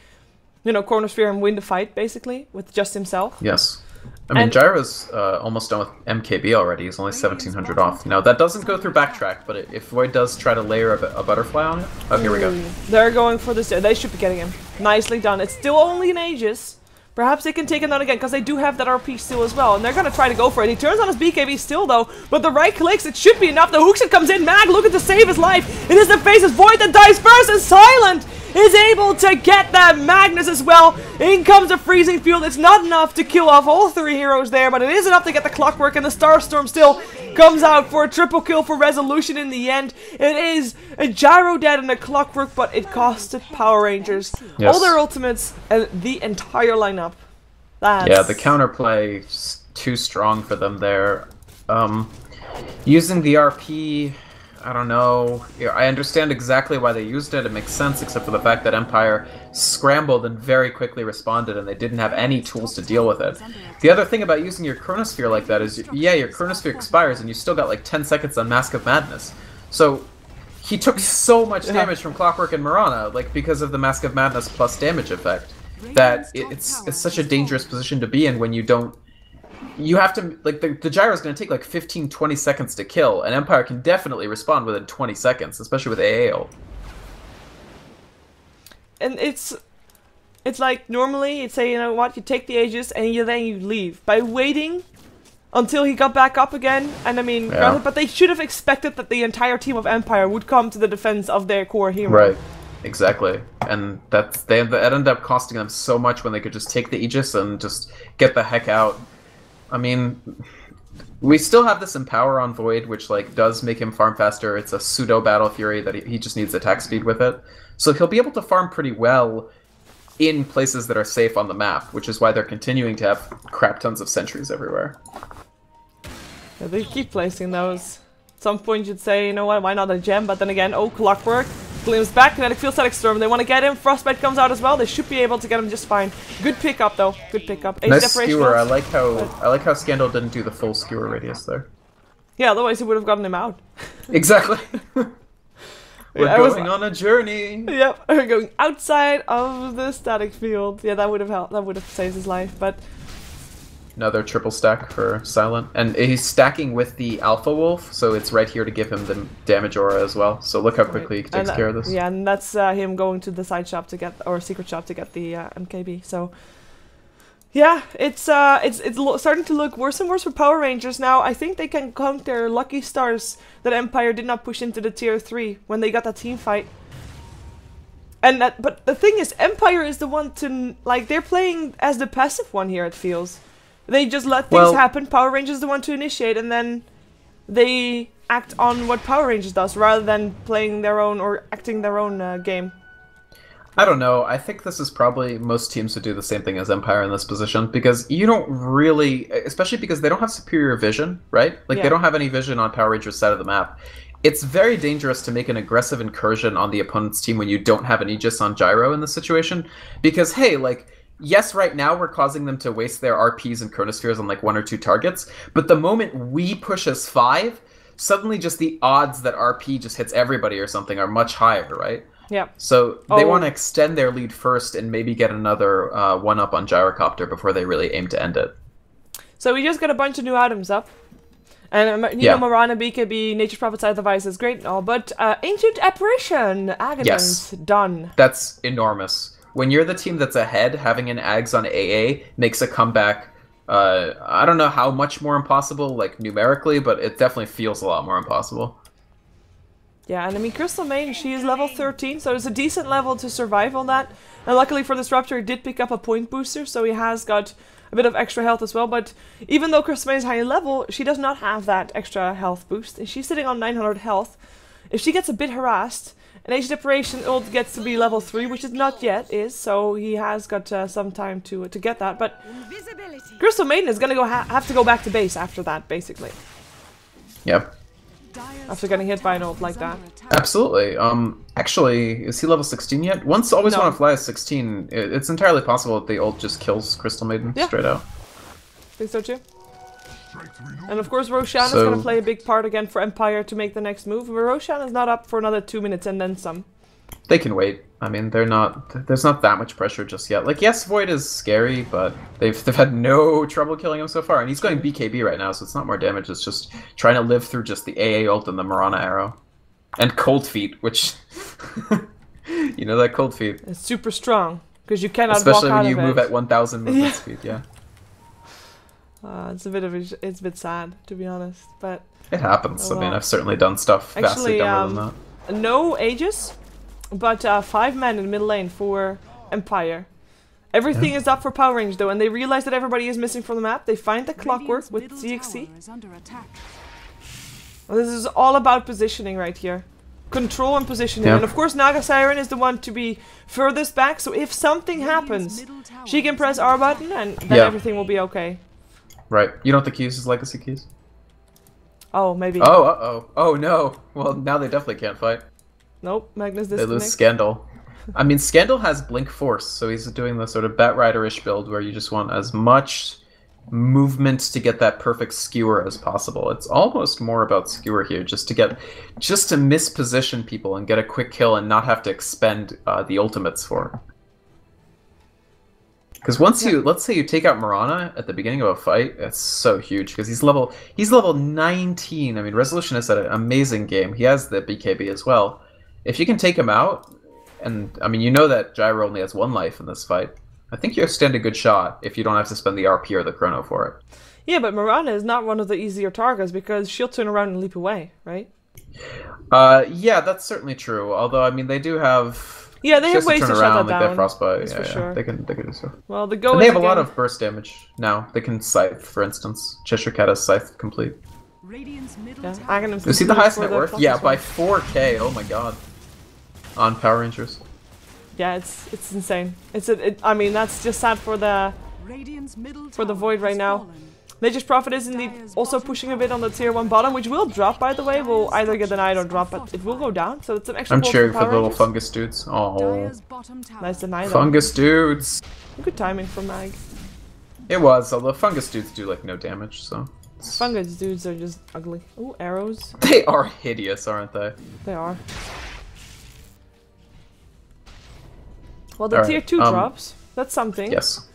you know, corner sphere and win the fight, basically, with just himself. Yes. I mean, Gyro's almost done with MKB already. He's only 1,700 off. Now, that doesn't go through backtrack, but if Void does try to layer a butterfly on it... Oh, here we go. They're going for this. They should be getting him. Nicely done. It's still only an Aegis. Perhaps they can take him down again, because they do have that RP still as well, and they're going to try to go for it. He turns on his BKB still, though, but the right clicks, it should be enough. The hookshot comes in. Mag looking to save his life. It is the Faces Void that dies first, and Silent is able to get that Magnus as well. In comes the Freezing Field. It's not enough to kill off all 3 heroes there, but it is enough to get the Clockwork, and the Starstorm still comes out for a triple kill for Resolution in the end. It is a Gyro dead and a Clockwork, but it costed Power Rangers all their ultimates and the entire lineup. Yeah, the counterplay is too strong for them there. Using the RP... I don't know. Yeah, I understand exactly why they used it. It makes sense, except for the fact that Empire scrambled and very quickly responded, and they didn't have any tools to deal with it. The other thing about using your Chronosphere like that is, yeah, your Chronosphere expires, and you still got like 10 seconds on Mask of Madness. So he took so much damage from Clockwork and Mirana, like because of the Mask of Madness plus damage effect, that it's such a dangerous position to be in when you don't... You have to, like, the Gyro's going to take like 15-20 seconds to kill, and Empire can definitely respond within 20 seconds, especially with AA ult. And it's like, normally, you'd say, you know what, you take the Aegis, and then you leave. By waiting until he got back up again, and I mean, granted, but they should have expected that the entire team of Empire would come to the defense of their core hero. Right, exactly. And that ended up costing them so much when they could just take the Aegis and just get the heck out. I mean, we still have this Empower on Void, which like does make him farm faster. It's a pseudo Battle Fury that he just needs attack speed with it. So he'll be able to farm pretty well in places that are safe on the map, which is why they're continuing to have crap tons of sentries everywhere. Yeah, they keep placing those. At some point you'd say, you know what, why not a gem? But then again, oh, Clockwork. Glimpse back, Kinetic Field, Static Storm. They want to get him. Frostbite comes out as well. They should be able to get him just fine. Good pickup though. Good pickup. Nice skewer. I like how Scandal didn't do the full skewer radius there. Yeah, otherwise he would have gotten him out. Exactly. We're going on a journey. Yep, we're going outside of the static field. Yeah, that would have helped. That would have saved his life. But another triple stack for Silent, and he's stacking with the Alpha Wolf, so it's right here to give him the damage aura as well. So look how quickly he takes care of this. Yeah, and that's him going to the side shop to get, or secret shop to get the MKB. So yeah, it's starting to look worse and worse for Power Rangers now. I think they can count their lucky stars that Empire did not push into the tier 3 when they got that team fight. And but the thing is, Empire is the one to, like, they're playing as the passive one here, it feels. They just let things happen. Power Rangers is the one to initiate, and then they act on what Power Rangers does, rather than playing their own or acting their own game. I don't know. I think this is probably, most teams would do the same thing as Empire in this position, because you don't really, especially because they don't have superior vision, right? Like, they don't have any vision on Power Rangers' side of the map. It's very dangerous to make an aggressive incursion on the opponent's team when you don't have an Aegis on Gyro in this situation, because, hey, like, yes, right now we're causing them to waste their RPs and Chronospheres on like 1 or 2 targets, but the moment we push as 5, suddenly just the odds that RP just hits everybody or something are much higher, right? Yeah. So they want to extend their lead first and maybe get another 1-up on Gyrocopter before they really aim to end it. So we just got a bunch of new items up. And Marana, BKB, Nature's Prophesied Device is great and all, but Ancient Apparition, Agonist, done. That's enormous. When you're the team that's ahead, having an Ags on AA makes a comeback, I don't know how much more impossible, like, numerically, but it definitely feels a lot more impossible. Yeah, and I mean, Crystal Maiden, she is level 13, so it's a decent level to survive on that. And luckily for Disruptor, he did pick up a point booster, so he has got a bit of extra health as well. But even though Crystal Maiden is high level, she does not have that extra health boost. And she's sitting on 900 health. If she gets a bit harassed, an Ancient Apparition ult gets to be level 3, which is not yet, so he has got some time to get that. But Crystal Maiden is going to have to go back to base after that, basically. Yep. After getting hit by an ult like that. Absolutely. Actually, is he level 16 yet? Once Always Want to Fly is 16. It's entirely possible that the ult just kills Crystal Maiden straight out. Think so too. And of course Roshan is going to play a big part again for Empire to make the next move. But Roshan is not up for another 2 minutes and then some. They can wait. I mean, there's not that much pressure just yet. Like, yes, Void is scary, but they've had no trouble killing him so far. And he's going BKB right now, so it's not more damage. It's just trying to live through just the AA ult and the Marana arrow. And Cold Feet, which... you know that Cold Feet. It's super strong, because you cannot especially walk out when you of move it. at 1000 movement speed, yeah. It's a bit sad, to be honest, but... It happens. I mean, I've certainly done stuff vastly dumber than that. No Aegis, but 5 men in the middle lane for Empire. Everything is up for Power Rangers though, and they realize that everybody is missing from the map. They find the clockwork with ZXC. Well, this is all about positioning right here. Control and positioning. And of course Naga Siren is the one to be furthest back, so if something happens, she can press R button and then everything will be okay. Right. You don't think he uses legacy keys? Oh, maybe. Oh, uh-oh. Oh, no. Well, now they definitely can't fight. Nope, Magnus They disconnect. lose Scandal. I mean, Scandal has Blink Force, so he's doing the sort of Batrider-ish build where you just want as much movement to get that perfect skewer as possible. It's almost more about skewer here, just to misposition people and get a quick kill and not have to expend the ultimates for it. Because once let's say you take out Marana at the beginning of a fight, that's so huge because he's level 19. I mean, Resolution has had an amazing game. He has the BKB as well. If you can take him out, and I mean, you know that Gyro only has 1 life in this fight. I think you stand a good shot if you don't have to spend the RP or the chrono for it. Yeah, but Marana is not one of the easier targets because she'll turn around and leap away, right? Yeah, that's certainly true. Although, I mean, they do have... Yeah, they have ways to shut that down. Like Frostbite. That's for sure. They can do so. Well, the go. And they have a lot of burst damage now. They can Scythe, for instance. Cheshire Cat has Scythe complete. Is he the highest net worth? Yeah, by 4K. Oh my god. On Power Rangers. Yeah, it's insane. I mean, that's just sad for the Void right now. Nature's Prophet is indeed also pushing a bit on the tier 1 bottom, which will drop, by the way. We'll either get denied or drop, but it will go down, so it's an extra. I'm cheering for the little fungus dudes. Oh, nice deny. Fungus dudes. Good timing for Mag. It was, although fungus dudes do like no damage, so. Fungus dudes are just ugly. Ooh, arrows. They are hideous, aren't they? They are. Well, the Alright, tier 2 drops. That's something. Yes.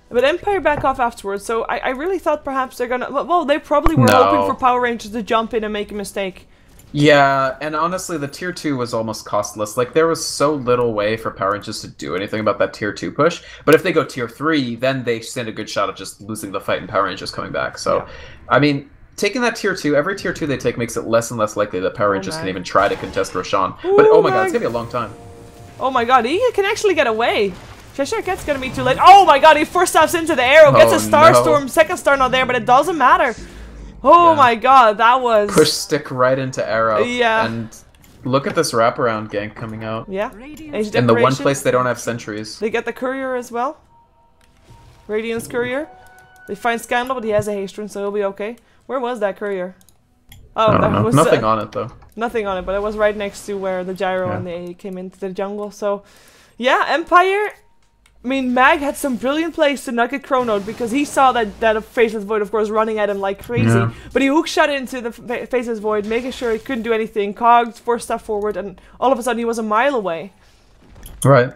But Empire back off afterwards, so I really thought perhaps they're gonna... Well, they probably were No. hoping for Power Rangers to jump in and make a mistake. Yeah, and honestly, the tier 2 was almost costless. Like, there was so little way for Power Rangers to do anything about that tier 2 push. But if they go tier 3, then they stand a good shot of just losing the fight and Power Rangers coming back. So, Yeah. I mean, taking that tier 2, every tier 2 they take makes it less and less likely that Power Rangers man. can even try to contest Roshan. Ooh, But oh my god, man. it's gonna be a long time. Oh my god, he can actually get away. Cheshire Cat's gonna be too late. Oh my god, he first steps into the arrow, gets Oh, a Star no. Storm, second star not there, but it doesn't matter. Oh Yeah. my god, that was... Push stick right into arrow. Yeah. And look at this wraparound gank coming out. Yeah. Age In the one Decoration. place they don't have sentries. They get the courier as well. Radiance courier. They find Scandal, but he has a haste rune, so he'll be okay. Where was that courier? Oh, I don't that know. was Nothing on it though. nothing on it, but it was right next to where the gyro Yeah. and they came into the jungle. So, yeah, Empire. I mean, Mag had some brilliant plays to not get chronoed because he saw that Faceless Void, of course, running at him like crazy. Yeah. But he hook shot into the Faceless Void, making sure he couldn't do anything. Cogs, 4-step forward, and all of a sudden he was a mile away. Right.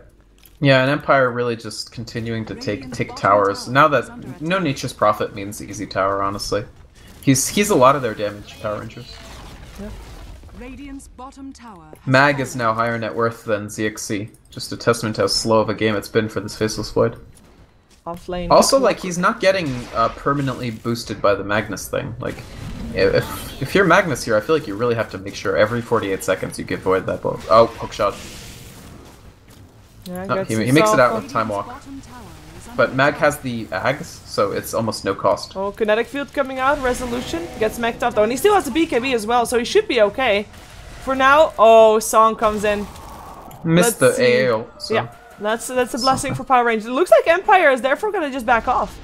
Yeah, and Empire really just continuing to take towers. Now that no Nature's Prophet means easy tower, honestly. He's a lot of their damage, Power Rangers. Radiant's bottom tower. Mag is now higher net worth than ZXC. Just a testament to how slow of a game it's been for this Faceless Void. Off lane. Also, like, he's not getting permanently boosted by the Magnus thing. Like, if you're Magnus here, I feel like you really have to make sure every 48 seconds you give Void that blow. Oh, hook shot. Yeah, No, gets he makes it out himself with Time Walk. Bottom tower is under But Mag has the Ags, so it's almost no cost. Oh, kinetic field coming out, resolution. Gets mech'd up though, and he still has the BKB as well, so he should be okay. For now, oh, Song comes in. Missed Let's the see. AO. So. Yeah, that's a blessing for Power Rangers. It looks like Empire is therefore gonna just back off.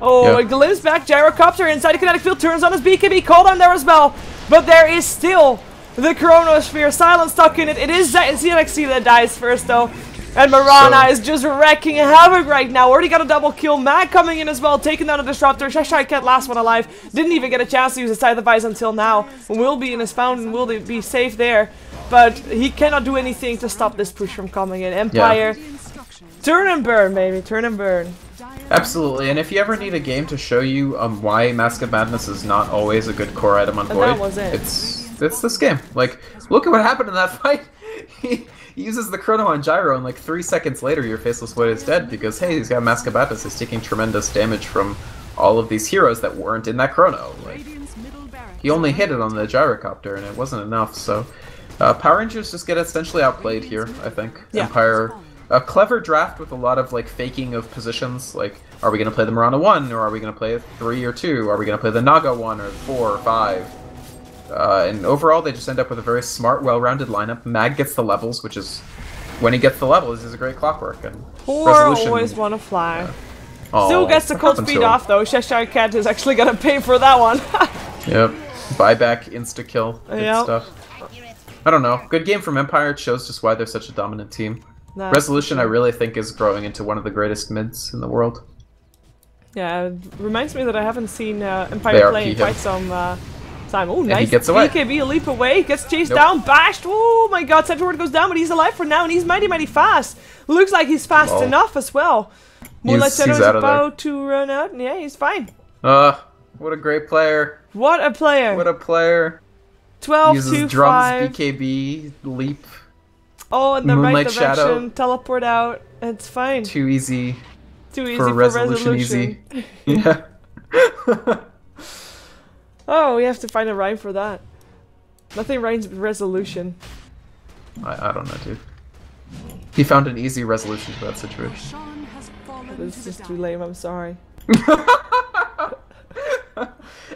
Oh, Yeah. it glimpses back, Gyrocopter inside the kinetic field, turns on his BKB, cooldown there as well. But there is still the Chronosphere, silent stuck in it. It is ZXC that dies first though. And Marana So- is just wrecking havoc right now. Already got a double kill. Mag coming in as well, taking down a Disruptor. Cheshire Cat, last one alive. Didn't even get a chance to use his Scythe of Ice until now. Will be in his fountain, will be safe there. But he cannot do anything to stop this push from coming in. Empire, Radiant structures. turn and burn, baby. Turn and burn. Absolutely, and if you ever need a game to show you why Mask of Madness is not always a good core item on And Void, that was it. it's this game. Like, look at what happened in that fight. He uses the Chrono on Gyro, and like 3 seconds later, your Faceless Void is dead because hey, he's got Mask of Madness. He's taking tremendous damage from all of these heroes that weren't in that Chrono. Like, Radiant's middle barracks. he only hit it on the Gyrocopter, and it wasn't enough. So, Power Rangers just get essentially outplayed here. I think Yeah. Empire. A clever draft with a lot of like faking of positions. Like, are we gonna play the Marana 1, or are we gonna play 3 or 2? Are we gonna play the Naga 1 or 4 or 5? And overall, they just end up with a very smart, well-rounded lineup. Mag gets the levels, which is when he gets the levels, is a great clockwork. And Poor resolution. always wanna fly. Aw, Still gets the what cold happened speed to him? off though. Cheshire Cat is actually gonna pay for that one. Yep. Buyback, insta kill, good Yep. stuff. I don't know. Good game from Empire. It shows just why they're such a dominant team. Nah. Resolution, I really think, is growing into one of the greatest mids in the world. Yeah, it reminds me that I haven't seen They Empire are play in P him. quite some time. Oh, he nice. gets away. BKB, a leap away, gets chased Nope. down, bashed. Oh my god, Central goes down, but he's alive for now, and he's mighty, mighty fast. Looks like he's fast Lol. enough as well. Moonlight Shadow he's is out of there. about to run out, and yeah, he's fine. What a great player. What a player. What a player. 12 Uses to drums, 5. BKB, leap. Oh, in the right Moonlight direction. Shadow. Teleport out. It's fine. Too easy. Too easy for resolution easy. Yeah. Oh, we have to find a rhyme for that. Nothing rhymes with resolution. I don't know, dude. He found an easy resolution to that situation. Sean has fallen It's to the just too down. lame, I'm sorry.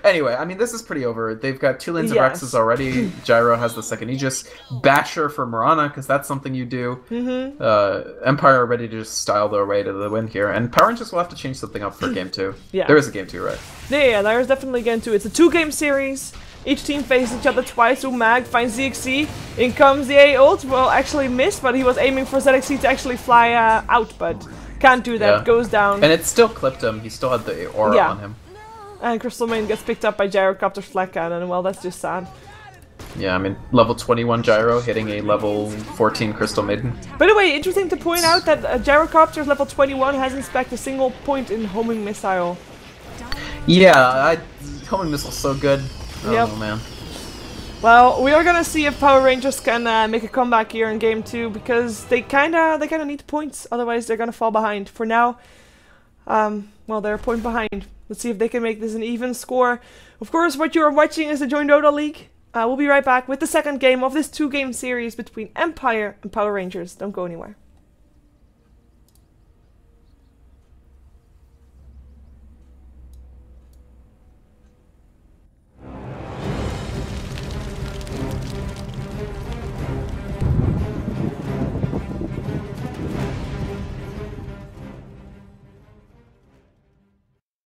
Anyway, I mean, this is pretty over. They've got 2 lanes Yes. of Rexes already. Gyro has the second Aegis. Basher for Marana, because that's something you do. Empire are ready to just style their way to the win here. And Power Rangers will have to change something up for Game 2. Yeah. There is a Game 2, right? Yeah, there's definitely Game 2. It's a 2-game series. Each team faces each other twice. So Mag finds ZXC. In comes the A ult. Well, actually missed, but he was aiming for ZXC to actually fly out, but can't do that. Yeah. Goes down. And it still clipped him. He still had the aura Yeah. on him. And Crystal Main gets picked up by Gyrocopter's Flat Cannon, and well, that's just sad. Yeah, I mean, level 21 Gyro hitting a level 14 Crystal Maiden. By the way, interesting to point out that Gyrocopter's level 21 hasn't spec'd a single point in homing missile. Yeah, homing missile's so good. Yep. Oh man. Well, we are gonna see if Power Rangers can make a comeback here in game 2 because they kinda need points. Otherwise, they're gonna fall behind. For now, well, they're a point behind. Let's see if they can make this an even score. Of course, what you are watching is the joinDota League. We'll be right back with the second game of this 2-game series between Empire and Power Rangers. Don't go anywhere.